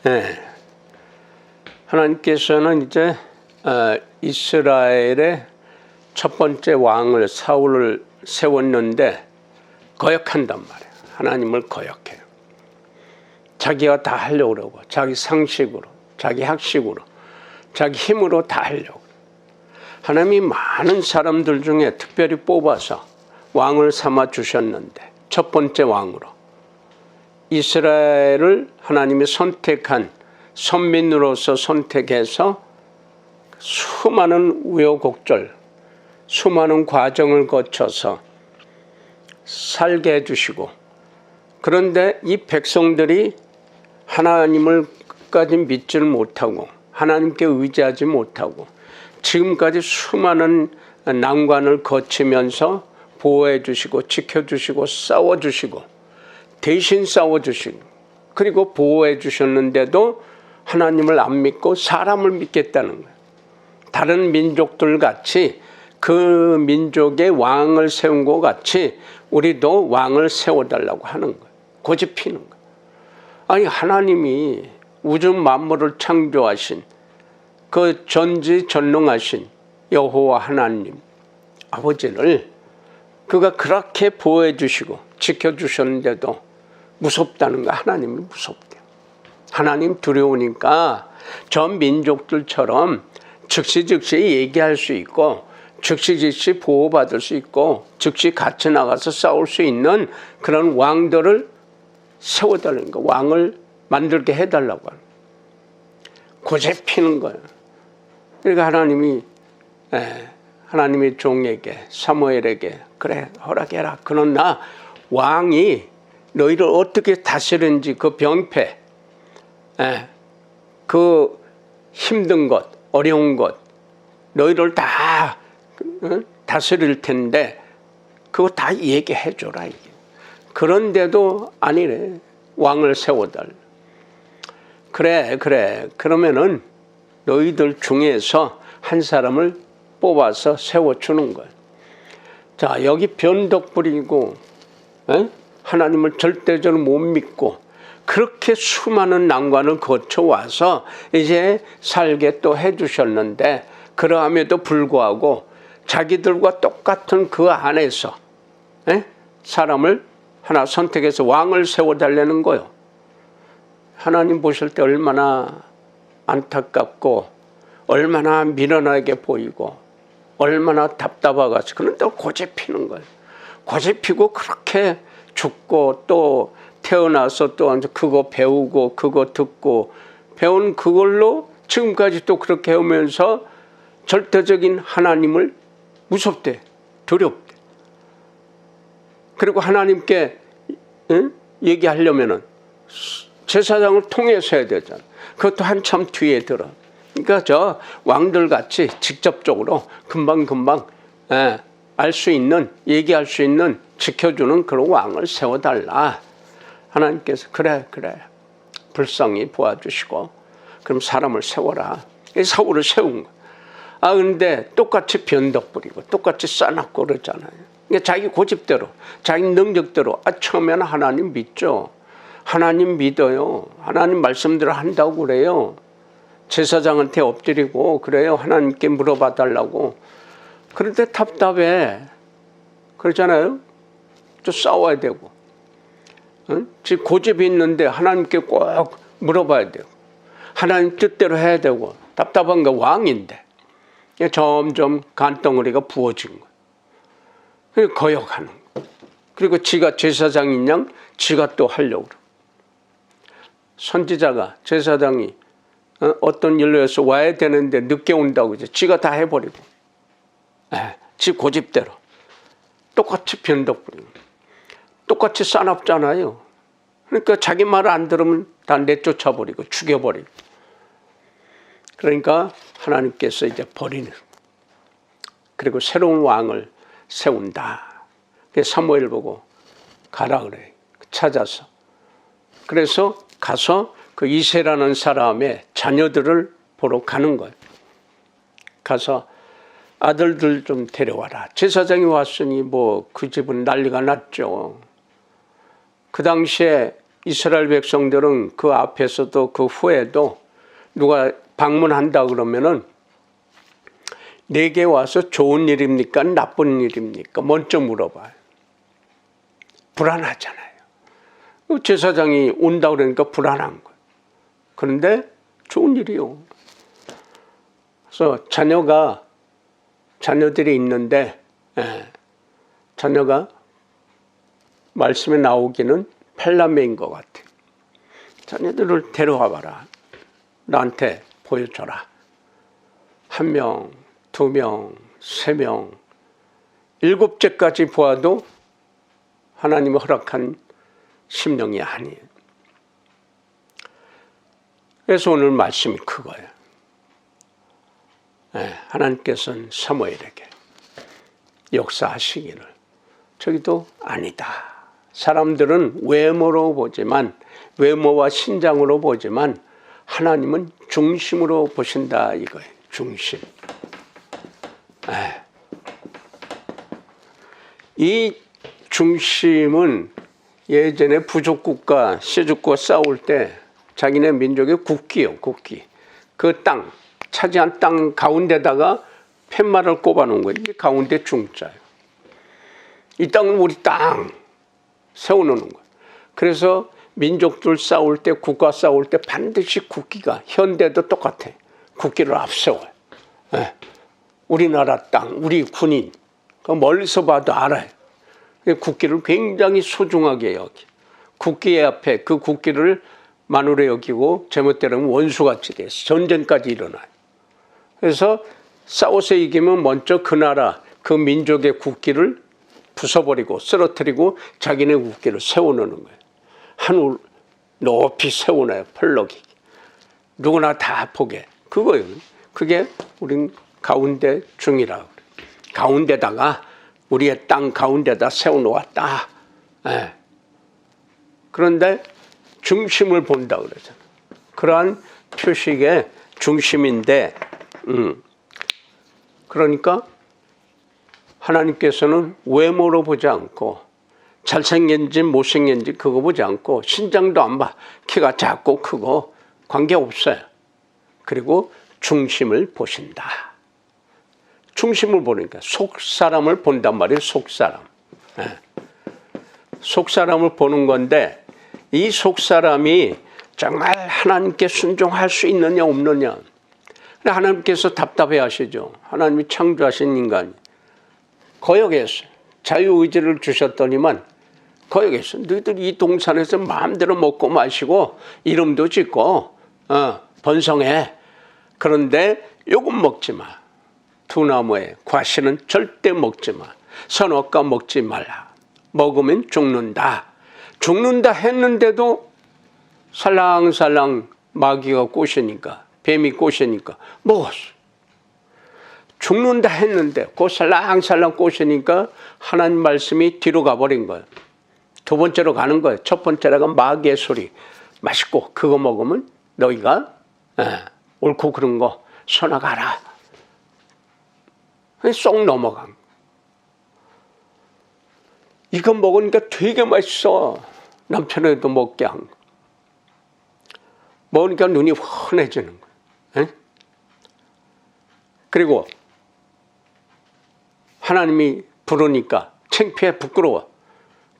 네. 하나님께서는 이제 이스라엘의 첫 번째 왕을 사울을 세웠는데 거역한단 말이에요. 하나님을 거역해요. 자기가 다 하려고 그러고 자기 상식으로, 자기 학식으로, 자기 힘으로 다 하려고. 하나님이 많은 사람들 중에 특별히 뽑아서 왕을 삼아 주셨는데 첫 번째 왕으로 이스라엘을 하나님이 선택한 선민으로서 선택해서 수많은 우여곡절, 수많은 과정을 거쳐서 살게 해주시고, 그런데 이 백성들이 하나님을 끝까지 믿지를 못하고 하나님께 의지하지 못하고 지금까지 수많은 난관을 거치면서 보호해 주시고 지켜주시고 싸워주시고 대신 싸워주시고 그리고 보호해 주셨는데도 하나님을 안 믿고 사람을 믿겠다는 거예요. 다른 민족들 같이 그 민족의 왕을 세운 것 같이 우리도 왕을 세워달라고 하는 거예요. 고집 피는 거예요. 아니 하나님이 우주 만물을 창조하신 그 전지전능하신 여호와 하나님 아버지를 그가 그렇게 보호해 주시고 지켜주셨는데도 무섭다는 거야. 하나님이 무섭대요. 하나님 두려우니까 전 민족들처럼 즉시 얘기할 수 있고 즉시 보호받을 수 있고 즉시 같이 나가서 싸울 수 있는 그런 왕들을 세워달라는 거, 왕을 만들게 해달라고 하는 고집 피는 거예요. 그러니까 하나님이 종에게 사무엘에게 그래 허락해라. 그러나 왕이 너희를 어떻게 다스리는지 그 병폐, 그 힘든 것, 어려운 것 너희를 다 다스릴 텐데 그거 다 얘기해 줘라. 이게. 그런데도 아니래. 왕을 세워달라. 그래. 그러면은 너희들 중에서 한 사람을 뽑아서 세워주는 거야. 자, 여기 변덕 부리고 하나님을 절대적으로 못 믿고 그렇게 수많은 난관을 거쳐와서 이제 살게 또 해주셨는데 그러함에도 불구하고 자기들과 똑같은 그 안에서 사람을 하나 선택해서 왕을 세워달라는 거요. 하나님 보실 때 얼마나 안타깝고 얼마나 미련하게 보이고 얼마나 답답하겠어. 그런데 고집 피는 거예요. 고집 피고 그렇게 죽고 또 태어나서 또 그거 배우고 그거 듣고 배운 그걸로 지금까지 또 그렇게 하면서 절대적인 하나님을 무섭대, 두렵대. 그리고 하나님께 얘기하려면은 제사장을 통해서 해야 되잖아. 그것도 한참 뒤에 들어. 그러니까 저 왕들 같이 직접적으로 금방 알 수 있는, 얘기할 수 있는, 지켜주는 그런 왕을 세워달라. 하나님께서 그래 불쌍히 보아주시고 그럼 사람을 세워라. 사울을 세운 거야. 근데 똑같이 변덕 부리고 똑같이 싸납고 그러잖아요. 그러니까 자기 고집대로 자기 능력대로 처음에는 하나님 믿죠. 하나님 믿어요. 하나님 말씀대로 한다고 그래요. 제사장한테 엎드리고 그래요. 하나님께 물어봐 달라고. 그런데 답답해. 그렇잖아요. 또 싸워야 되고. 지금 고집이 있는데 하나님께 꼭 물어봐야 되고. 하나님 뜻대로 해야 되고. 답답한 거 왕인데. 점점 간덩어리가 부어진 거야. 그리고 거역하는 거야. 그리고 지가 제사장인 양 지가 또 하려고 그래. 선지자가 제사장이 어떤 일로 해서 와야 되는데 늦게 온다고 이제 지가 다 해버리고 지 고집대로 똑같이 변덕 부리고 똑같이 싸납잖아요. 그러니까 자기 말을 안 들으면 다 내쫓아버리고 죽여버리고. 그러니까 하나님께서 이제 버리는, 그리고 새로운 왕을 세운다. 사무엘 보고 가라 그래. 찾아서. 그래서 가서 그 이새라는 사람의 자녀들을 보러 가는 거예요. 가서 아들들 좀 데려와라. 제사장이 왔으니 뭐 그 집은 난리가 났죠. 그 당시에 이스라엘 백성들은 그 앞에서도 그 후에도 누가 방문한다 그러면은 내게 와서 좋은 일입니까? 나쁜 일입니까? 먼저 물어봐요. 불안하잖아요. 제사장이 온다 그러니까 불안한 거예요. 그런데 좋은 일이요. 그래서 자녀들이 있는데 자녀가 말씀에 나오기는 8남매인 것 같아요. 자녀들을 데려와 봐라. 나한테 보여줘라. 1명, 2명, 3명, 7째까지 보아도 하나님이 허락한 심령이 아니에요. 그래서 오늘 말씀이 그거예요. 하나님께서는 사무엘에게 역사하시기를 저기도 아니다. 사람들은 외모로 보지만 외모와 신장으로 보지만 하나님은 중심으로 보신다 이거예요. 중심. 이 중심은 예전에 부족국가 세족국과 싸울 때 자기네 민족의 국기요, 국기. 그 땅, 차지한 땅 가운데다가 팻말을 꼽아놓은 거예요. 이게 가운데 중자예요. 이 땅은 우리 땅 세워놓는 거예요. 그래서 민족들 싸울 때, 국가 싸울 때 반드시 국기가 현대도 똑같아. 국기를 앞세워요. 우리나라 땅, 우리 군인. 멀리서 봐도 알아요. 국기를 굉장히 소중하게 여기. 국기 앞에 그 국기를 만우래 여기고 제멋대로는 원수같이 돼서 전쟁까지 일어나요. 그래서 싸워서 이기면 먼저 그 나라, 그 민족의 국기를 부숴버리고 쓰러뜨리고 자기네 국기를 세워놓는 거예요. 하늘 높이 세워놔요. 펄럭이. 누구나 다 보게. 그거예요. 그게 우린 가운데 중이라고 그래요. 가운데다가 우리의 땅 가운데다 세워놓았다. 그런데 중심을 본다 그러잖아요. 그러한 표식의 중심인데 그러니까 하나님께서는 외모로 보지 않고 잘생긴지 못생긴지 그거 보지 않고 신장도 안 봐. 키가 작고 크고 관계없어요. 그리고 중심을 보신다. 중심을 보니까 속사람을 본단 말이에요. 속사람. 속사람을 보는 건데 이 속사람이 정말 하나님께 순종할 수 있느냐 없느냐. 하나님께서 답답해 하시죠. 하나님이 창조하신 인간이 거역했어요. 자유의지를 주셨더니만 거역했어요. 너희들 이 동산에서 마음대로 먹고 마시고 이름도 짓고 번성해. 그런데 요건 먹지 마. 두 나무의 과실은 절대 먹지 마. 선악과 먹지 말라. 먹으면 죽는다. 죽는다 했는데도 살랑살랑 마귀가 꼬시니까 뱀이 꼬시니까 먹었어. 죽는다 했는데 그 살랑살랑 꼬시니까 하나님 말씀이 뒤로 가버린 거예요. 두 번째로 가는 거예요. 첫 번째가 마귀의 소리. 맛있고 그거 먹으면 너희가 옳고 그런 거 선악하라. 쏙 넘어간. 이거 먹으니까 되게 맛있어. 남편에도 먹게 한 거. 먹으니까 눈이 환해지는 거예요. 그리고 하나님이 부르니까 창피해 부끄러워.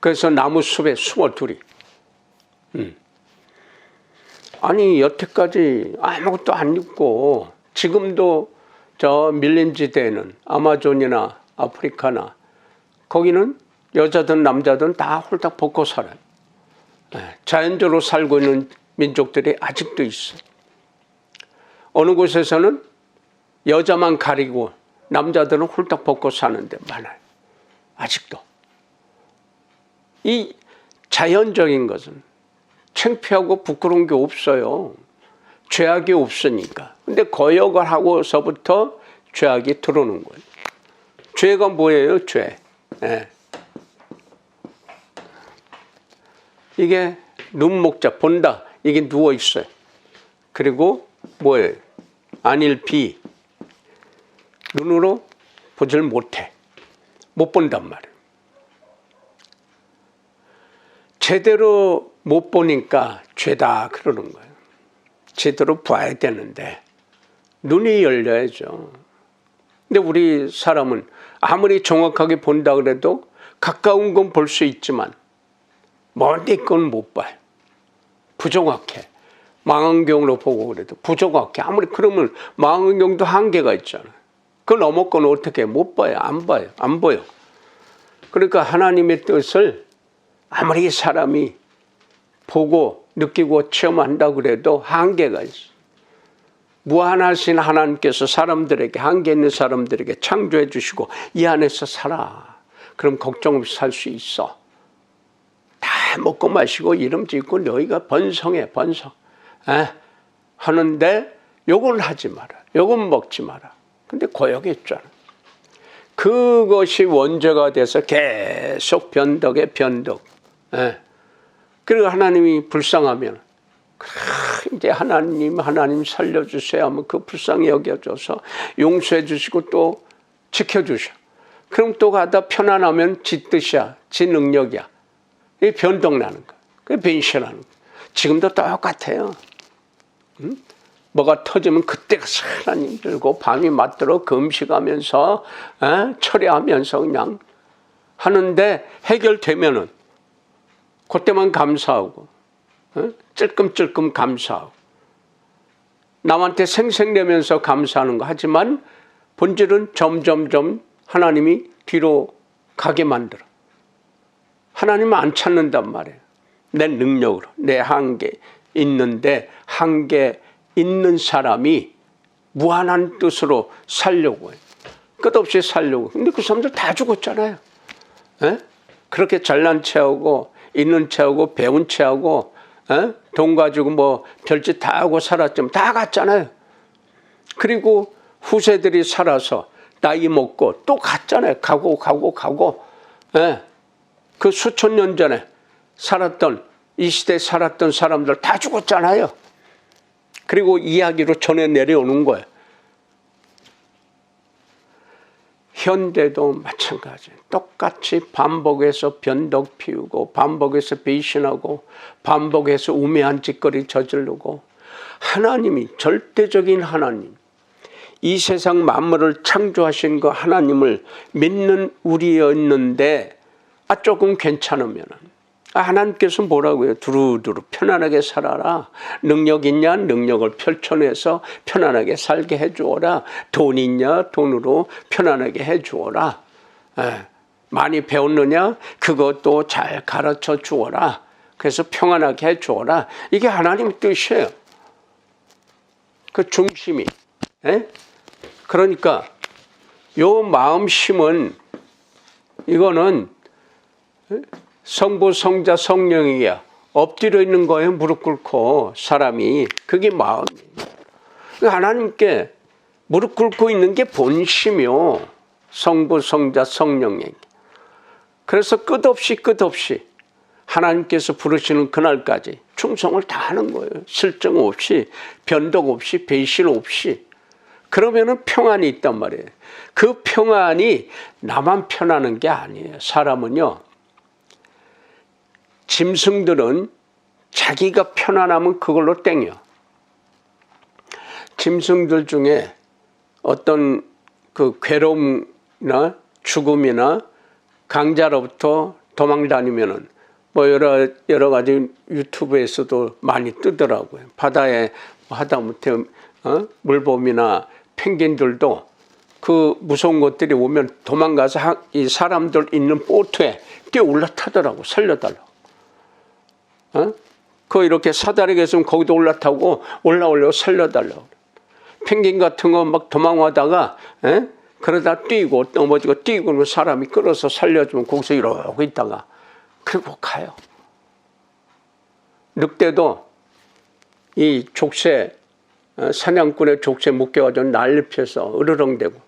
그래서 나무 숲에 숨어 둘이. 아니 여태까지 아무것도 안 입고 지금도 저 밀림지대에는 아마존이나 아프리카나 거기는 여자든 남자든 다 홀딱 벗고 살아요. 자연적으로 살고 있는 민족들이 아직도 있어요. 어느 곳에서는 여자만 가리고 남자들은 홀딱 벗고 사는데 많아요. 아직도. 이 자연적인 것은 창피하고 부끄러운 게 없어요. 죄악이 없으니까. 근데 거역을 하고서부터 죄악이 들어오는 거예요. 죄가 뭐예요? 죄. 이게 눈목자 본다. 이게 누워 있어요. 그리고 뭐예요? 안일비. 눈으로 보질 못해. 못 본단 말이에요. 제대로 못 보니까 죄다 그러는 거예요. 제대로 봐야 되는데 눈이 열려야죠. 근데 우리 사람은 아무리 정확하게 본다 그래도 가까운 건 볼 수 있지만 멀리 건 못 봐요. 부정확해. 망원경으로 보고 그래도 부정확해. 아무리 그러면 망원경도 한계가 있잖아요. 그 넘어 건 어떻게 못 봐요. 안 봐요. 안 보여. 그러니까 하나님의 뜻을 아무리 사람이 보고 느끼고 체험한다 그래도 한계가 있어. 무한하신 하나님께서 사람들에게, 한계 있는 사람들에게 창조해 주시고 이 안에서 살아. 그럼 걱정 없이 살 수 있어. 다 먹고 마시고 이름 짓고 너희가 번성해 번성. 하는데 요건 하지 마라. 요건 먹지 마라. 근데 고역했잖아. 그것이 원죄가 돼서 계속 변덕에 변덕. 그리고 하나님이 불쌍하면 이제 하나님 살려주세요 하면 그 불쌍히 여겨줘서 용서해 주시고 또 지켜주셔. 그럼 또 가다 편안하면 지 뜻이야. 지 능력이야. 이 변덕 나는 거야. 그게 변신하는 거야. 지금도 똑같아요. 뭐가 터지면 그때 가서 하나님 들고 밤이 맞도록 금식하면서 처리하면서 그냥 하는데 해결되면은 그때만 감사하고 찔끔찔끔 감사하고 남한테 생색내면서 감사하는 거 하지만 본질은 점점점 하나님이 뒤로 가게 만들어. 하나님은 안 찾는단 말이에요. 내 능력으로 내 한계 있는데 한계 있는 사람이 무한한 뜻으로 살려고 해요. 끝없이 살려고. 근데 그 사람들 다 죽었잖아요. 그렇게 잘난 체하고 있는 체하고 배운 체하고 돈 가지고 뭐 별짓 다 하고 살았지만 다 갔잖아요. 그리고 후세들이 살아서 나이 먹고 또 갔잖아요. 가고 그 수천 년 전에 살았던 이 시대에 살았던 사람들 다 죽었잖아요. 그리고 이야기로 전해 내려오는 거예요. 현대도 마찬가지. 똑같이 반복해서 변덕 피우고 반복해서 배신하고 반복해서 우매한 짓거리 저지르고 하나님이 절대적인 하나님, 이 세상 만물을 창조하신 그 하나님을 믿는 우리였는데 조금 괜찮으면 하나님께서 뭐라고요? 두루두루 편안하게 살아라. 능력 있냐? 능력을 펼쳐내서 편안하게 살게 해주어라. 돈 있냐? 돈으로 편안하게 해주어라. 많이 배웠느냐? 그것도 잘 가르쳐 주어라. 그래서 평안하게 해주어라. 이게 하나님의 뜻이에요. 그 중심이. 그러니까 요 마음심은 이거는 성부, 성자, 성령이야. 엎드려 있는 거예요. 무릎 꿇고 사람이. 그게 마음이에요. 하나님께 무릎 꿇고 있는 게 본심이요. 성부, 성자, 성령에게. 그래서 끝없이 하나님께서 부르시는 그날까지 충성을 다 하는 거예요. 실정 없이, 변덕 없이, 배신 없이. 그러면은 평안이 있단 말이에요. 그 평안이 나만 편하는 게 아니에요. 사람은요. 짐승들은 자기가 편안하면 그걸로 땡겨. 짐승들 중에 어떤 그 괴로움이나 죽음이나 강자로부터 도망 다니면은 뭐 여러 가지 유튜브에서도 많이 뜨더라고요. 바다에 하다못해 물범이나 펭귄들도 그 무서운 것들이 오면 도망가서 이 사람들 있는 보트에 뛰어 올라타더라고. 살려달라고. 그 이렇게 사다리가 있으면 거기도 올라타고 올라오려고 살려달라고. 펭귄 같은 거 막 도망하다가 그러다 뛰고 넘어지고 뛰고 사람이 끌어서 살려주면 거기서 이러고 있다가 그리고 가요. 늑대도 이 족쇄 사냥꾼의 족쇄 묶여가지고 난리 펴서 으르렁대고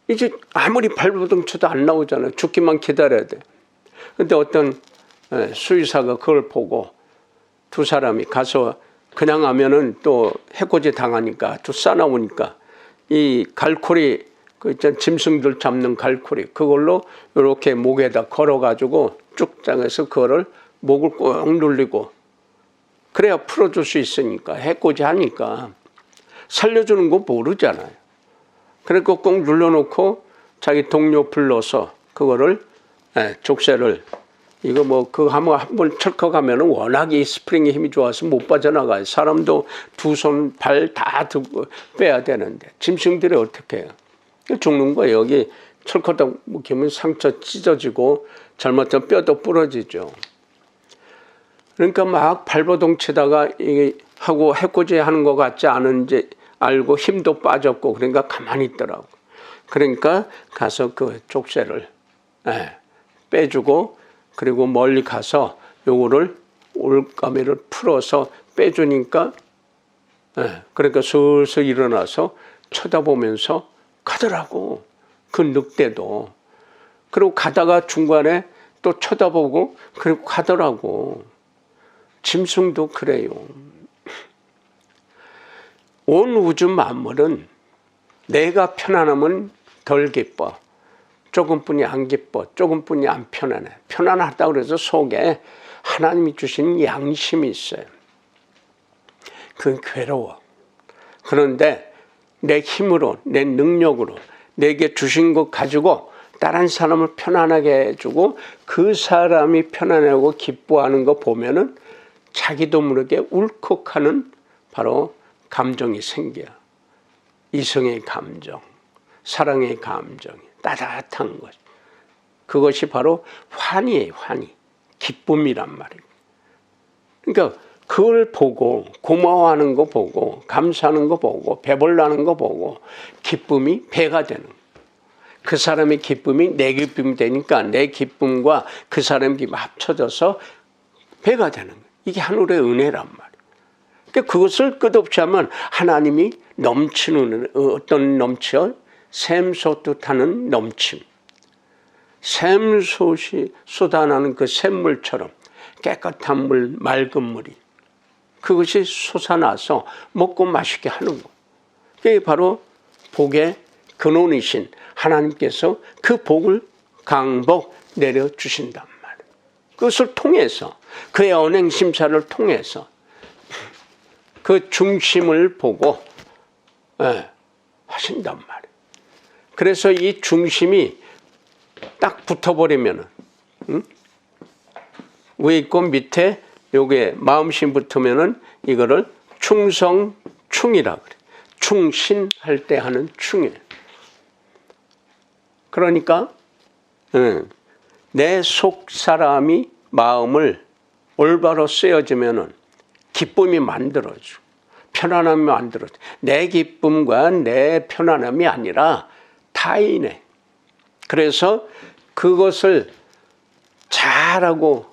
이제 아무리 발버둥 쳐도 안 나오잖아요. 죽기만 기다려야 돼. 근데 어떤 수의사가 그걸 보고 두 사람이 가서 그냥 하면은 또 해코지 당하니까 또 싸나오니까 이 갈고리 그 있잖아, 짐승들 잡는 갈고리, 그걸로 이렇게 목에다 걸어가지고 쭉 짜서 그거를 목을 꼭 눌리고, 그래야 풀어줄 수 있으니까. 해코지 하니까 살려주는 거 모르잖아요. 그러니까 꼭 눌러놓고 자기 동료 불러서 그거를, 족쇄를, 이거 뭐 그거 한번 철컥하면은 워낙 이 스프링의 힘이 좋아서 못 빠져나가요. 사람도 두 손 발 다 들고 빼야 되는데 짐승들이 어떻게 해요? 죽는 거예요. 여기 철컥하다 묵히면 상처 찢어지고 잘못하면 뼈도 부러지죠. 그러니까 막 발버둥 치다가 이게 하고 해코지 하는 것 같지 않은지 알고 힘도 빠졌고, 그러니까 가만히 있더라고. 그러니까 가서 그 족쇄를 빼주고, 그리고 멀리 가서 요거를 올가미를 풀어서 빼주니까, 그러니까 슬슬 일어나서 쳐다보면서 가더라고. 그 늑대도. 그리고 가다가 중간에 또 쳐다보고 그리고 가더라고. 짐승도 그래요. 온 우주 만물은 내가 편안하면 덜 기뻐. 조금뿐이 안 기뻐. 조금뿐이 안 편안해. 편안하다고 그래서 속에 하나님이 주신 양심이 있어요. 그건 괴로워. 그런데 내 힘으로, 내 능력으로 내게 주신 것 가지고 다른 사람을 편안하게 해주고 그 사람이 편안하고 기뻐하는 거 보면은 자기도 모르게 울컥하는 바로 감정이 생겨. 이성의 감정, 사랑의 감정, 따뜻한 것. 그것이 바로 환희예요, 환희. 기쁨이란 말이에요. 그러니까 그걸 보고 고마워하는 거 보고 감사하는 거 보고 배불러하는 거 보고 기쁨이 배가 되는 거예요. 그 사람의 기쁨이 내 기쁨이 되니까 내 기쁨과 그 사람의 기쁨이 합쳐져서 배가 되는 거예요. 이게 하늘의 은혜란 말이에요. 그러니까 그것을 끝없이 하면 하나님이 넘치는, 어떤 넘쳐? 샘솟듯하는 넘침. 샘솟이 쏟아나는 그 샘물처럼 깨끗한 물, 맑은 물이 그것이 솟아나서 먹고 마시게 하는 거. 그게 바로 복의 근원이신 하나님께서 그 복을 강복 내려주신단 말이에요. 그것을 통해서 그의 언행 심사를 통해서 그 중심을 보고 하신단 말이에요. 그래서 이 중심이 딱 붙어버리면은 위에 있고 밑에 요게 마음심 붙으면은 이거를 충성충이라 그래. 충신할 때 하는 충이에요. 그러니까 내 속 사람이 마음을 올바로 쓰여지면은 기쁨이 만들어져. 편안함이 만들어져. 내 기쁨과 내 편안함이 아니라 타인의. 그래서 그것을 잘하고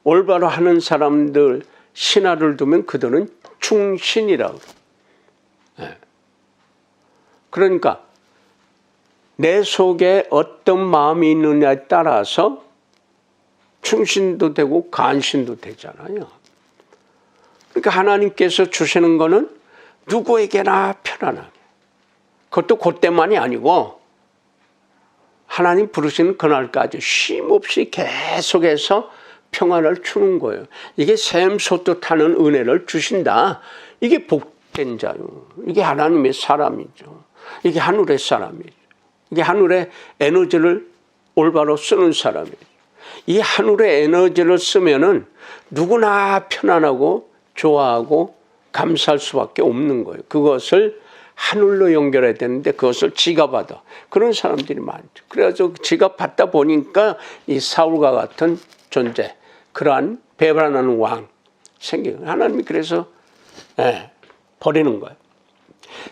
올바로 하는 사람들 신하를 두면 그들은 충신이라고 그래요. 그러니까 내 속에 어떤 마음이 있느냐에 따라서 충신도 되고 간신도 되잖아요. 그러니까 하나님께서 주시는 거는 누구에게나 편안하게. 그것도 그때만이 아니고 하나님 부르시는 그날까지 쉼없이 계속해서 평안을 주는 거예요. 이게 샘솟듯하는 은혜를 주신다. 이게 복된 자요. 이게 하나님의 사람이죠. 이게 하늘의 사람이죠. 이게 하늘의 에너지를 올바로 쓰는 사람이죠. 이 하늘의 에너지를 쓰면은 누구나 편안하고 좋아하고 감사할 수밖에 없는 거예요. 그것을 하늘로 연결해야 되는데 그것을 지가 받아. 그런 사람들이 많죠. 그래서 지가 받다 보니까 이 사울과 같은 존재, 그러한 배반하는 왕 생겨요. 하나님이 그래서 버리는 거예요.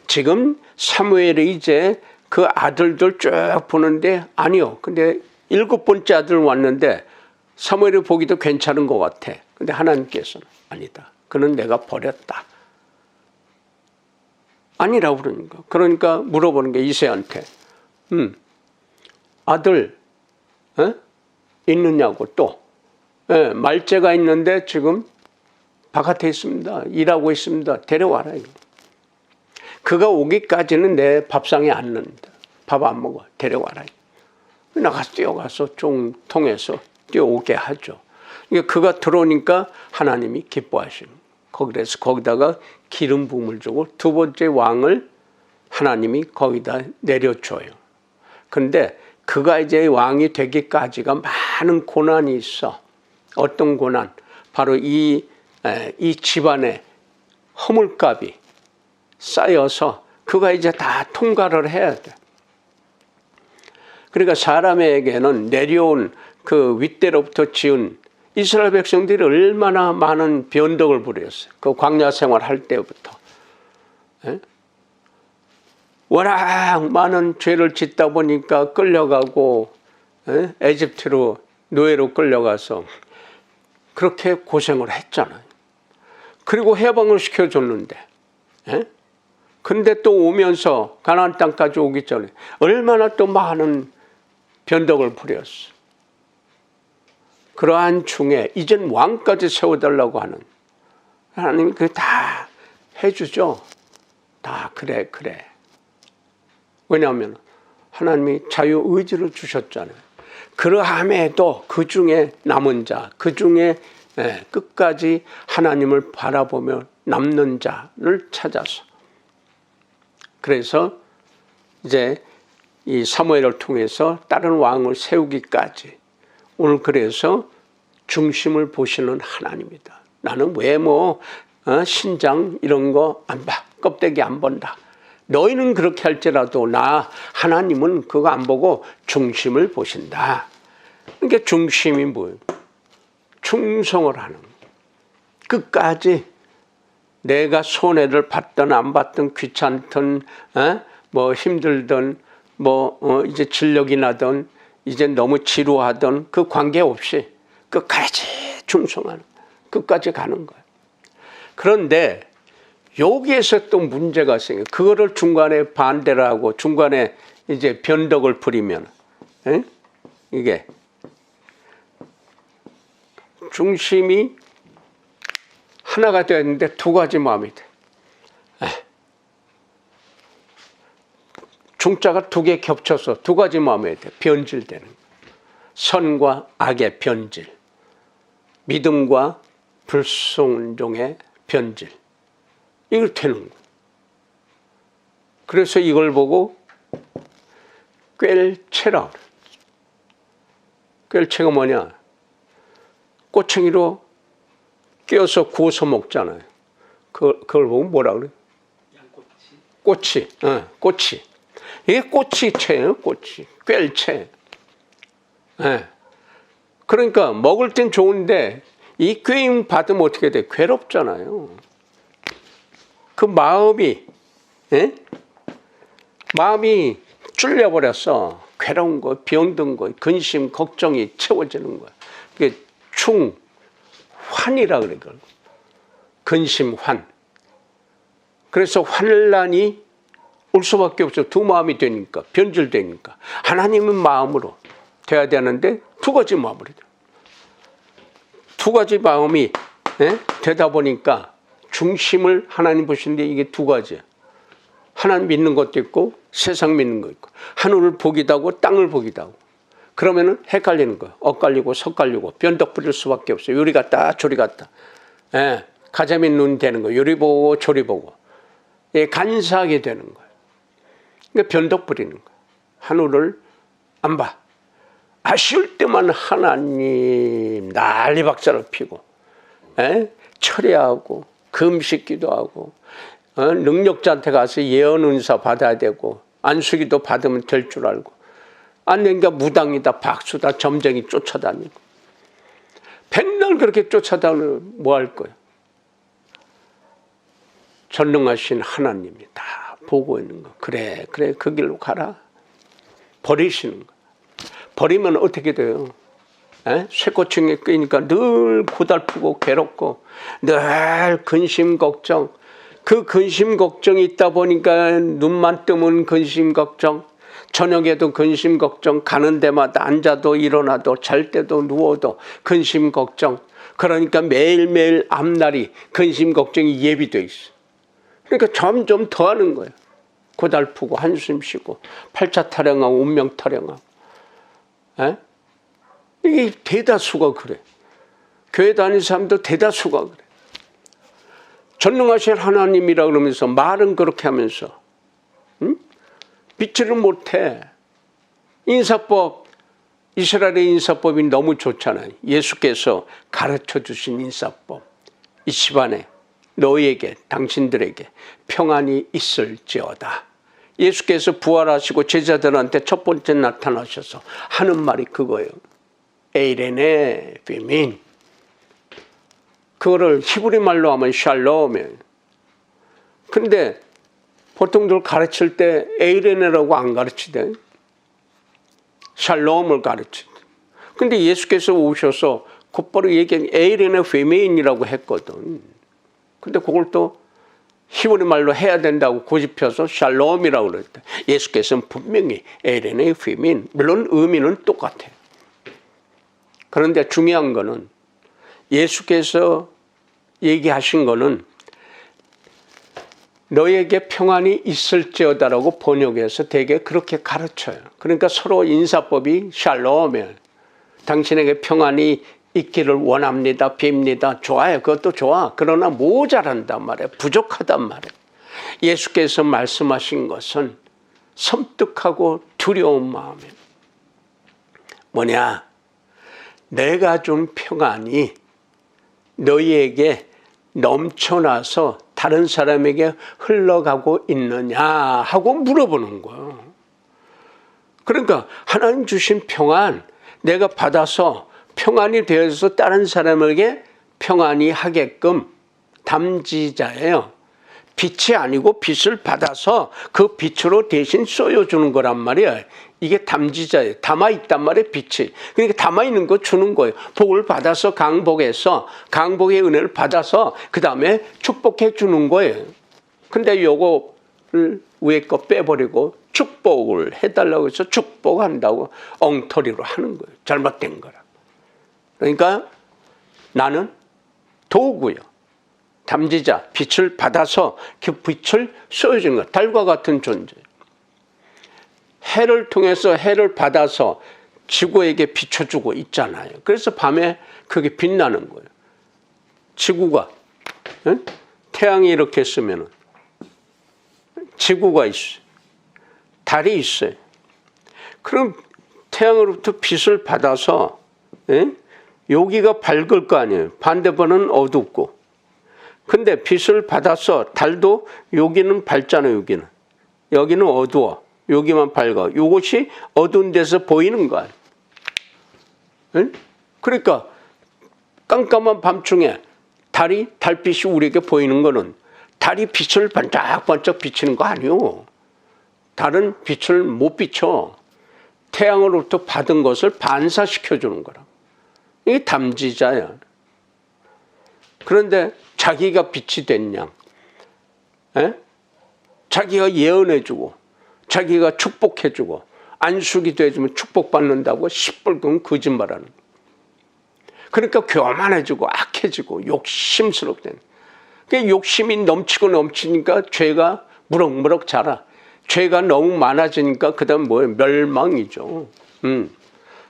지금 사무엘이 이제 그 아들들 쭉 보는데 아니요. 근데 7번째 아들 왔는데 사무엘이 보기도 괜찮은 것 같아. 근데 하나님께서는 아니다. 그는 내가 버렸다. 아니라고 그러니까. 그러니까 물어보는 게 이새한테. 아들 있느냐고 또. 말째가 있는데 지금 바깥에 있습니다. 일하고 있습니다. 데려와라. 그가 오기까지는 내 밥상에 앉는다. 밥 안 먹어. 데려와라. 나가서 뛰어가서 종 통해서 뛰어오게 하죠. 그가 들어오니까 하나님이 기뻐하시는 거예요. 그래서 거기다가 기름 부음을 주고 두 번째 왕을 하나님이 거기다 내려줘요. 그런데 그가 이제 왕이 되기까지가 많은 고난이 있어. 어떤 고난? 바로 이 집안에 허물값이 쌓여서 그가 이제 다 통과를 해야 돼. 그러니까 사람에게는 내려온 그 윗대로부터 지은 이스라엘 백성들이 얼마나 많은 변덕을 부렸어요. 그 광야 생활할 때부터. 워낙 많은 죄를 짓다 보니까 끌려가고 에집트로 노예로 끌려가서 그렇게 고생을 했잖아요. 그리고 해방을 시켜줬는데 근데 또 오면서 가나안 땅까지 오기 전에 얼마나 또 많은 변덕을 부렸어. 그러한 중에 이젠 왕까지 세워달라고 하는 하나님이 그 다 해주죠. 다 그래. 왜냐하면 하나님이 자유의지를 주셨잖아요. 그러함에도 그 중에 남은 자, 그 중에 끝까지 하나님을 바라보며 남는 자를 찾아서 그래서 이제 이 사무엘을 통해서 다른 왕을 세우기까지 오늘 그래서 중심을 보시는 하나님이다. 나는 외모, 신장 이런 거 안 봐. 껍데기 안 본다. 너희는 그렇게 할지라도 나 하나님은 그거 안 보고 중심을 보신다. 그러니까 중심이 뭐예요? 충성을 하는 끝까지 내가 손해를 받든 안 받든 귀찮든 뭐 힘들든 이제 진력이 나든 이제 너무 지루하든 그 관계없이 끝까지 충성하는 끝까지 가는 거예요. 그런데 여기에서 또 문제가 생겨요. 그거를 중간에 반대를 하고 중간에 이제 변덕을 부리면 이게 중심이 하나가 되었는데 두 가지 마음이 돼. 중자가 두 개 겹쳐서 두 가지 마음이 돼. 변질되는 거예요. 선과 악의 변질, 믿음과 불순종의 변질. 이걸 되는 거예요. 그래서 이걸 보고 꿰일체라 그래요. 꿰일체가 뭐냐? 꼬챙이로 끼워서 구워서 먹잖아요. 그걸 보고 뭐라 그래요? 꼬치. 꼬치. 이게 꼬치채예요. 꼬치. 꿰일체. 그러니까 먹을 땐 좋은데 이 꿰임 받으면 어떻게 돼? 괴롭잖아요. 그 마음이 쫄려버렸어. 괴로운 거, 병든 거, 근심, 걱정이 채워지는 거야. 그게 환이라 그래. 근심, 환. 그래서 환란이 올 수밖에 없어. 두 마음이 되니까, 변질되니까. 하나님은 마음으로 돼야 되는데 두 가지 마음으로 돼. 두 가지 마음이 되다 보니까 중심을 하나님 보시는데 이게 두 가지야. 하나님 믿는 것도 있고 세상 믿는 거 있고 하늘을 보기도 하고 땅을 보기도 하고 그러면은 헷갈리는 거야. 엇갈리고 섞갈리고 변덕 부릴 수밖에 없어요. 요리 갔다 조리 갔다. 가자미 눈 되는 거. 요리 보고 조리 보고 간사하게 되는 거야. 그러니까 변덕 부리는 거야. 하늘을 안 봐. 아쉬울 때만 하나님 난리박살을 피고 철회하고 금식기도 하고 능력자한테 가서 예언 은사 받아야 되고 안수기도 받으면 될 줄 알고 안 되니까 무당이다 박수다 점쟁이 쫓아다니고 백날 그렇게 쫓아다니면 뭐 할 거야. 전능하신 하나님이 다 보고 있는 거. 그래 그 길로 가라. 버리시는 거. 버리면 어떻게 돼요? 쇠꼬챙이에 끼니까 늘 고달프고 괴롭고 늘 근심 걱정. 그 근심 걱정이 있다 보니까 눈만 뜨면 근심 걱정, 저녁에도 근심 걱정, 가는 데마다 앉아도 일어나도 잘 때도 누워도 근심 걱정. 그러니까 매일매일 앞날이 근심 걱정이 예비돼 있어. 그러니까 점점 더 하는 거예요. 고달프고 한숨 쉬고 팔자 타령하고 운명 타령하고. 에? 이게 대다수가 그래. 교회 다니는 사람도 대다수가 그래. 전능하신 하나님이라 그러면서 말은 그렇게 하면서 믿지를 못해. 인사법, 이스라엘의 인사법이 너무 좋잖아요. 예수께서 가르쳐 주신 인사법. 이 집안에 너희에게 당신들에게 평안이 있을지어다. 예수께서 부활하시고 제자들한테 첫 번째 나타나셔서 하는 말이 그거예요. 에이레네 비민. 그거를 히브리 말로 하면 샬롬이에요. 근데 보통들 가르칠 때 에이레네라고 안 가르치대. 샬롬을 가르치대. 근데 예수께서 오셔서 곧바로 얘기한 에이레네 페메인이라고 했거든. 근데 그걸 또 히브리 말로 해야 된다고 고집해서 샬롬이라고 그랬대. 예수께서는 분명히 에이레네 페메인. 물론 의미는 똑같아요. 그런데 중요한 거는 예수께서 얘기하신 거는 너에게 평안이 있을지어다라고 번역해서 되게 그렇게 가르쳐요. 그러니까 서로 인사법이 샬롬이에요. 당신에게 평안이 있기를 원합니다. 빕니다. 좋아요. 그것도 좋아. 그러나 모자란단 말이에요. 부족하단 말이에요. 예수께서 말씀하신 것은 섬뜩하고 두려운 마음이에요. 뭐냐? 내가 준 평안이 너희에게 넘쳐나서 다른 사람에게 흘러가고 있느냐 하고 물어보는 거야. 그러니까 하나님 주신 평안 내가 받아서 평안이 되어서 다른 사람에게 평안이 하게끔 담지자예요. 빛이 아니고 빛을 받아서 그 빛으로 대신 쏘여주는 거란 말이에요. 이게 담지자예요. 담아있단 말이에요. 빛이. 그러니까 담아있는 거 주는 거예요. 복을 받아서 강복해서 강복의 은혜를 받아서 그 다음에 축복해 주는 거예요. 근데 요거를 위에 거 빼버리고 축복을 해달라고 해서 축복한다고 엉터리로 하는 거예요. 잘못된 거라. 그러니까 나는 도구요. 담지자, 빛을 받아서 그 빛을 쏘여주는 것. 달과 같은 존재. 해를 통해서 해를 받아서 지구에게 비춰주고 있잖아요. 그래서 밤에 그게 빛나는 거예요. 지구가, 태양이 이렇게 있으면 지구가 있어요. 달이 있어요. 그럼 태양으로부터 빛을 받아서 여기가 밝을 거 아니에요. 반대편은 어둡고. 근데 빛을 받아서 달도 여기는 밝잖아요. 여기는 어두워. 여기만 밝아. 이것이 어두운 데서 보이는 거야. 그러니까 깜깜한 밤중에 달빛이 우리에게 보이는 거는 달이 빛을 반짝반짝 비치는 거 아니요. 달은 빛을 못 비춰. 태양으로부터 받은 것을 반사시켜주는 거라. 이게 담지자야. 그런데 자기가 빛이 된 양, 자기가 예언해주고 자기가 축복해주고 안식이 돼주면 축복받는다고 시뻘건 거짓말하는 거예요. 그러니까 교만해지고 악해지고 욕심스럽게 되는 거예요. 욕심이 넘치고 넘치니까 죄가 무럭무럭 자라. 죄가 너무 많아지니까 그 다음 뭐예요? 멸망이죠.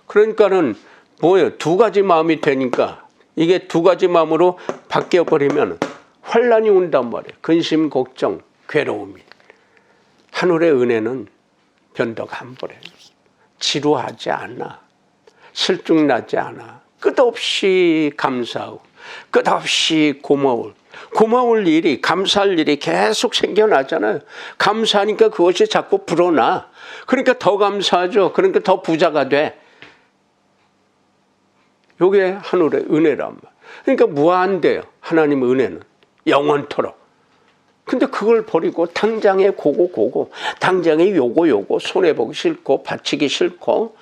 그러니까는 뭐예요? 두 가지 마음이 되니까 이게 두 가지 마음으로 바뀌어버리면 환란이 온단 말이에요. 근심, 걱정, 괴로움이. 하늘의 은혜는 변덕 안 버려요. 지루하지 않아. 슬증나지 않아. 끝없이 감사하고 끝없이 고마울 일이, 감사할 일이 계속 생겨나잖아요. 감사하니까 그것이 자꾸 불어나. 그러니까 더 감사하죠. 그러니까 더 부자가 돼. 이게 하늘의 은혜란 말. 그러니까 무한대요. 하나님의 은혜는 영원토록. 근데 그걸 버리고 당장에 고고 당장에 요거 손해보기 싫고 바치기 싫고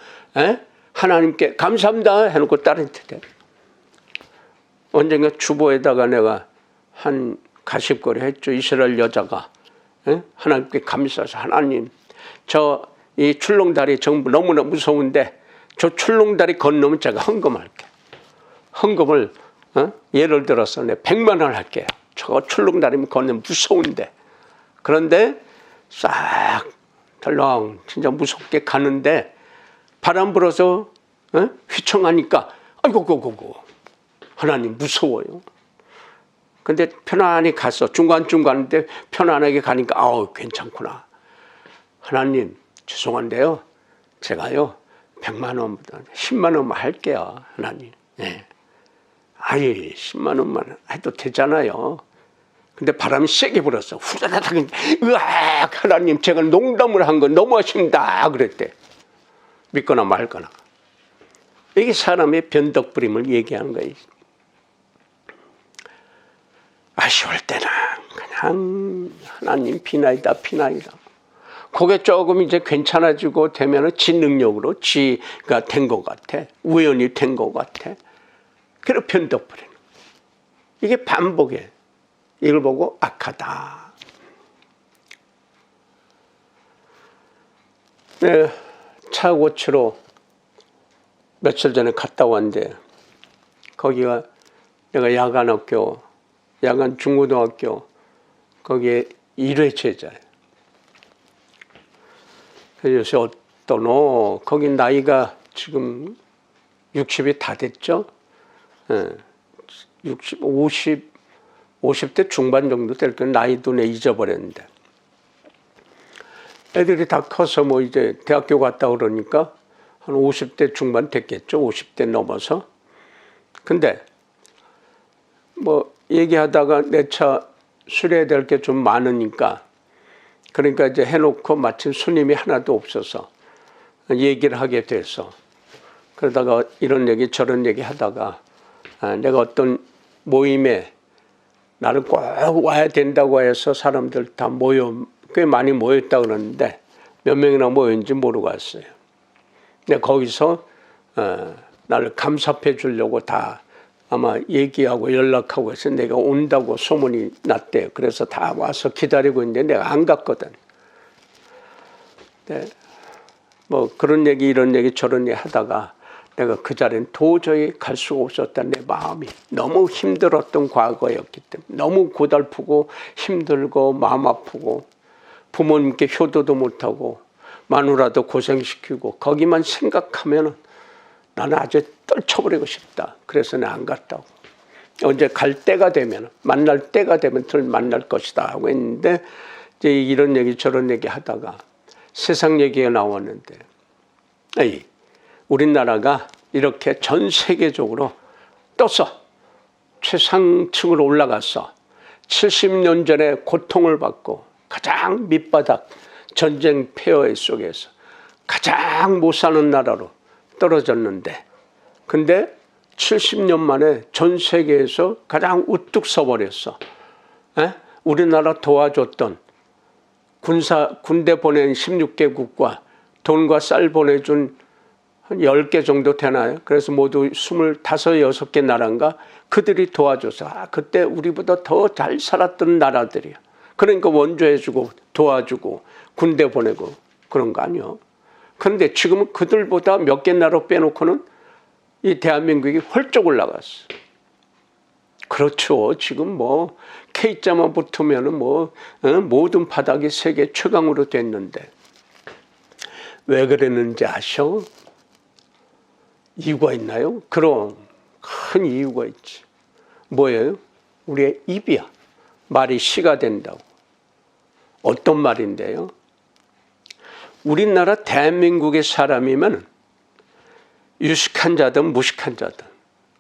하나님께 감사합니다 해놓고 딸한테 돼. 언젠가 주보에다가 내가 한 가십거리 했죠. 이스라엘 여자가 하나님께 감사해서 하나님 이 출렁다리 정부 너무나 무서운데 저 출렁다리 건너면 제가 헌금할게. 헌금을 예를 들어서 내 100만 원 할게요. 저 출렁다리면 건너면 무서운데. 그런데 싹 덜렁 진짜 무섭게 가는데 바람 불어서 휘청하니까 아이고 하나님 무서워요. 근데 편안히 가서 중간중간인데 편안하게 가니까 아우 괜찮구나. 하나님 죄송한데요. 제가요 100만 원보다 10만 원만 할게요. 하나님. 네. 아이 10만 원만 해도 되잖아요. 근데 바람이 세게 불었어. 후다닥. 으악 하나님 제가 농담을 한 건 너무하십니다. 그랬대. 믿거나 말거나. 이게 사람의 변덕부림을 얘기하는 거예요. 아쉬울 때는 그냥 하나님 비나이다. 그게 조금 이제 괜찮아지고 되면은 지 능력으로 지가 된 것 같아. 우연이 된 것 같아. 그리고 변덕부림. 이게 반복이에요. 이걸 보고 악하다. 네, 차 고치러 며칠 전에 갔다 왔는데 거기가 내가 야간학교, 야간 중고등학교 거기에 1회 제자예요. 그래서 어떤 거기 나이가 지금 60이 다 됐죠. 50대 중반 정도 될 거예요. 나이도 내 잊어버렸는데. 애들이 다 커서 뭐 이제 대학교 갔다 그러니까 한 50대 중반 됐겠죠. 50대 넘어서. 근데 뭐 얘기하다가 내 차 수리해야 될 게 좀 많으니까 그러니까 이제 해놓고 마침 손님이 하나도 없어서 얘기를 하게 돼서 그러다가 이런 얘기 저런 얘기 하다가 내가 어떤 모임에 나를 꼭 와야 된다고 해서 사람들 다 꽤 많이 모였다 그러는데 몇 명이나 모였는지 모르고 왔어요. 근데 거기서 나를 감사해 주려고 다 아마 얘기하고 연락하고 해서 내가 온다고 소문이 났대요. 그래서 다 와서 기다리고 있는데 내가 안 갔거든. 네. 뭐 그런 얘기 이런 얘기 저런 얘기 하다가 내가 그 자리는 도저히 갈 수가 없었던 내 마음이 너무 힘들었던 과거였기 때문에 너무 고달프고 힘들고 마음 아프고 부모님께 효도도 못하고 마누라도 고생시키고 거기만 생각하면 나는 아주 떨쳐버리고 싶다. 그래서 내가 안 갔다고. 언제 갈 때가 되면 만날 때가 되면 덜 만날 것이다 하고 했는데 이제 이런 얘기 저런 얘기 하다가 세상 얘기가 나왔는데 우리나라가 이렇게 전 세계적으로 떠서 최상층으로 올라가서 70년 전에 고통을 받고 가장 밑바닥 전쟁 폐허 속에서 가장 못 사는 나라로 떨어졌는데 근데 70년 만에 전 세계에서 가장 우뚝 서버렸어. 우리나라 도와줬던 군대 보낸 16개국과 돈과 쌀 보내준 한 10개 정도 되나요? 그래서 모두 25, 6개 나라인가 그들이 도와줘서 그때 우리보다 더 잘 살았던 나라들이야. 그러니까 원조해주고 도와주고 군대 보내고 그런 거 아니요. 그런데 지금은 그들보다 몇 개 나라 빼놓고는 이 대한민국이 헐쩍 올라갔어. 그렇죠. 지금 뭐 K자만 붙으면은 뭐 모든 바닥이 세계 최강으로 됐는데 왜 그랬는지 아셔? 이유가 있나요? 그럼 큰 이유가 있지. 뭐예요? 우리의 입이야. 말이 씨가 된다고. 어떤 말인데요? 우리나라 대한민국의 사람이면 유식한 자든 무식한 자든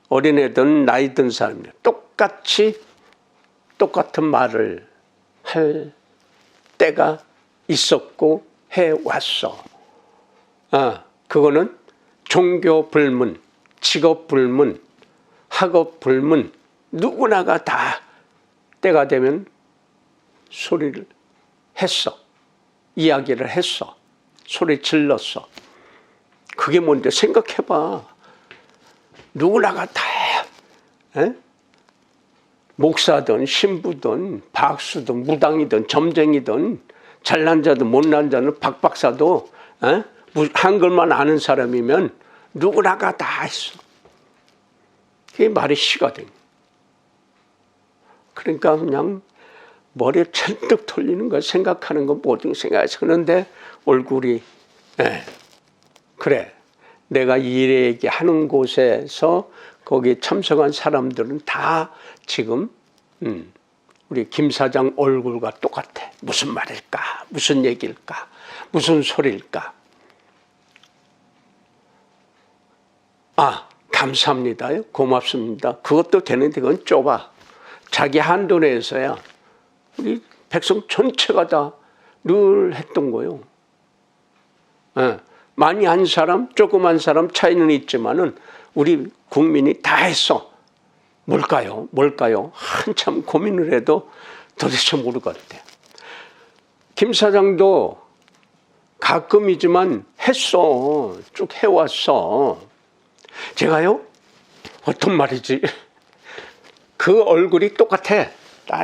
어린애든 나이 든 사람이든 똑같은 말을 할 때가 있었고 해왔어. 그거는 종교 불문, 직업 불문, 학업 불문 누구나가 다 때가 되면 소리를 했어. 이야기를 했어. 소리 질렀어. 그게 뭔데 생각해봐. 누구나가 다 목사든 신부든 박수든 무당이든 점쟁이든 잘난 자든 못난 자는 박박사도 한글만 아는 사람이면 누구나가 다 했어. 그게 말이 씨가 된 거야. 그러니까 그냥 머리에 찰떡 돌리는 거 생각하는 거 모든 생각해서 그런데 얼굴이 그래 내가 이 얘기하는 곳에서 거기 참석한 사람들은 다 지금 우리 김 사장 얼굴과 똑같아. 무슨 말일까? 무슨 얘기일까? 무슨 소리일까? 감사합니다요. 고맙습니다. 그것도 되는데 그건 좁아. 자기 한도 내에서야 우리 백성 전체가 다 늘 했던 거예요. 많이 한 사람, 조그만 사람 차이는 있지만은 우리 국민이 다 했어. 뭘까요? 한참 고민을 해도 도대체 모르겠대. 김 사장도 가끔이지만 했어. 쭉 해왔어. 제가요? 어떤 말이지? 그 얼굴이 똑같아.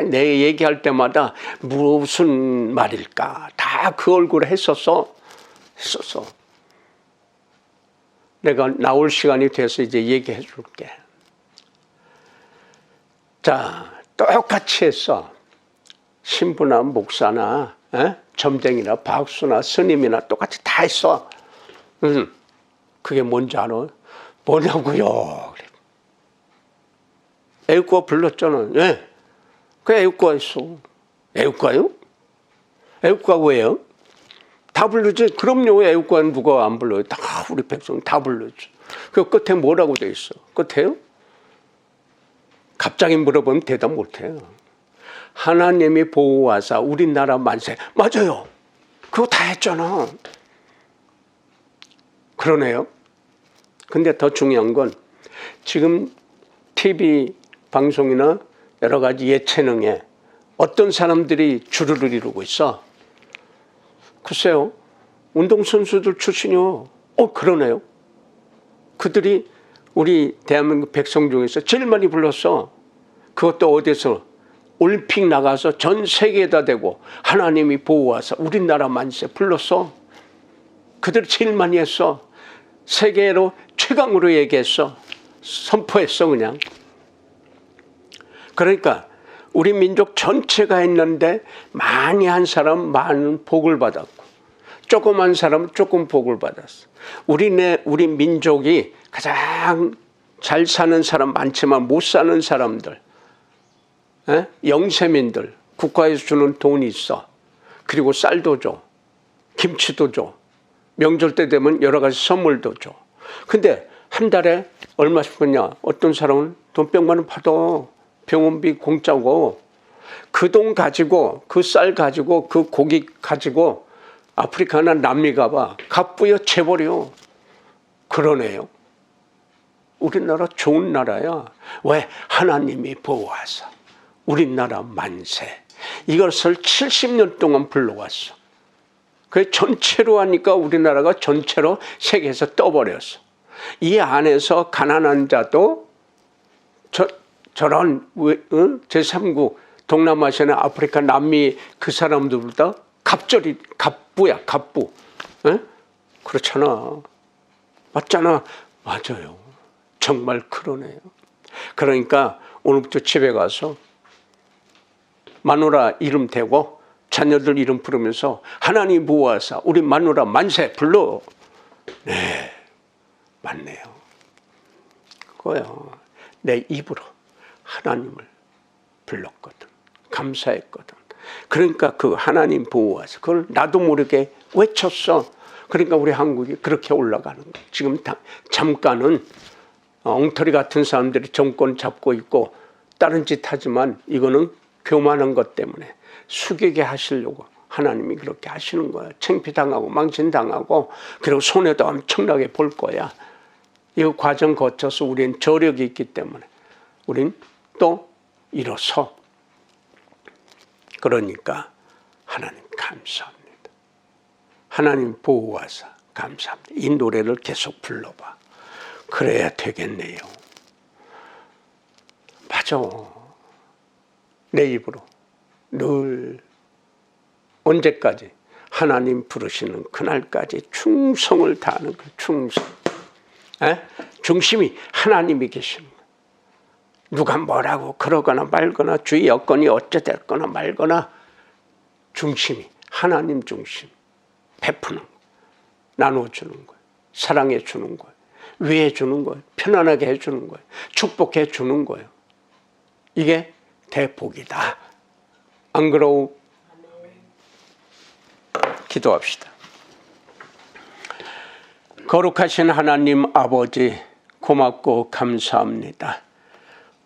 내 얘기할 때마다 무슨 말일까? 다 그 얼굴을 했었어. 내가 나올 시간이 돼서 이제 얘기해 줄게. 자, 똑같이 했어. 신부나 목사나 점쟁이나 박수나 스님이나 똑같이 다 했어. 그게 뭔지 알아? 뭐냐고요? 애국가 불렀잖아. 그 애국가 했어. 애국가요? 애국가 왜요? 다 부르지. 그럼요. 애국가는 누가 안 불러요? 다 우리 백성 다 불렀죠. 그 끝에 뭐라고 돼 있어? 끝에요? 갑자기 물어보면 대답 못해요. 하나님이 보호하사 우리나라 만세. 맞아요. 그거 다 했잖아. 그러네요. 근데 더 중요한 건 지금 TV 방송이나 여러 가지 예체능에 어떤 사람들이 주류를 이루고 있어? 글쎄요. 운동선수들 출신이요. 그러네요. 그들이 우리 대한민국 백성 중에서 제일 많이 불렀어. 그것도 어디서? 올림픽 나가서 전 세계에다 대고 하나님이 보호하사 우리나라 만세 불렀어. 그들이 제일 많이 했어. 세계로 최강으로 얘기했어. 선포했어 그냥. 그러니까 우리 민족 전체가 했는데 많이 한 사람 많은 복을 받았고 조그만 사람은 조금 복을 받았어. 우리 민족이 가장 잘 사는 사람 많지만 못 사는 사람들, 영세민들 국가에서 주는 돈이 있어. 그리고 쌀도 줘, 김치도 줘, 명절 때 되면 여러 가지 선물도 줘. 근데 한 달에 얼마씩 받냐? 어떤 사람은 돈 100만 원 받아. 병원비 공짜고. 그 돈 가지고 그 쌀 가지고 그 고기 가지고 아프리카나 남미 가봐. 갑부여 재벌이요. 그러네요. 우리나라 좋은 나라야. 왜? 하나님이 보호하사 우리나라 만세. 이것을 70년 동안 불러왔어. 그 전체로 하니까 우리나라가 전체로 세계에서 떠버렸어. 이 안에서 가난한 자도 저런 제3국 동남아시아나 아프리카 남미 그 사람들보다 갑부야 갑부. 그렇잖아. 맞잖아. 맞아요. 정말 그러네요. 그러니까 오늘부터 집에 가서 마누라 이름 대고 자녀들 이름 부르면서 하나님 보호하사 우리 마누라 만세 불러. 네, 맞네요. 그거요. 내 입으로 하나님을 불렀거든. 감사했거든. 그러니까 그 하나님 보호하사 그걸 나도 모르게 외쳤어. 그러니까 우리 한국이 그렇게 올라가는 거예요. 지금 잠깐은 엉터리 같은 사람들이 정권 잡고 있고 다른 짓 하지만 이거는 교만한 것 때문에 숙이게 하시려고 하나님이 그렇게 하시는 거야. 창피당하고 망신당하고 그리고 손해도 엄청나게 볼 거야. 이 과정 거쳐서 우리는 저력이 있기 때문에 우린 또 일어서. 그러니까 하나님 감사합니다. 하나님 보호하사 감사합니다. 이 노래를 계속 불러봐. 그래야 되겠네요. 맞아. 내 입으로 늘 언제까지? 하나님 부르시는 그날까지 충성을 다하는 그 충성. 중심이 하나님이 계십니다. 누가 뭐라고 그러거나 말거나 주위 여건이 어찌됐거나 말거나 중심이 하나님 중심, 베푸는 거, 나눠주는 거예요. 사랑해 주는 거예요. 위해 주는 거예요. 편안하게 해주는 거예요. 축복해 주는 거예요. 이게 대복이다. 안 그러고 기도합시다. 거룩하신 하나님 아버지, 고맙고 감사합니다.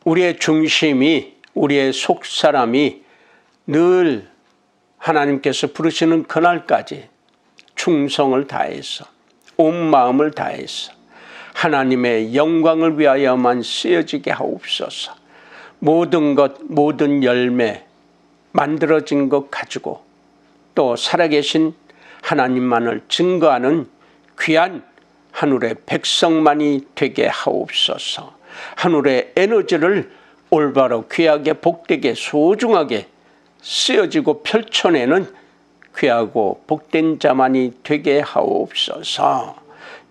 우리의 중심이, 우리의 속사람이 늘 하나님께서 부르시는 그날까지 충성을 다해서, 온 마음을 다해서 하나님의 영광을 위하여만 쓰여지게 하옵소서. 모든 것, 모든 열매, 만들어진 것 가지고 또 살아계신 하나님만을 증거하는 귀한 하늘의 백성만이 되게 하옵소서. 하늘의 에너지를 올바로 귀하게 복되게 소중하게 쓰여지고 펼쳐내는 귀하고 복된 자만이 되게 하옵소서.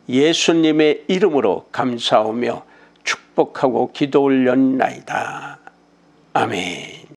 예수님의 이름으로 감사하며 축복하고 기도 올렸나이다. 아멘.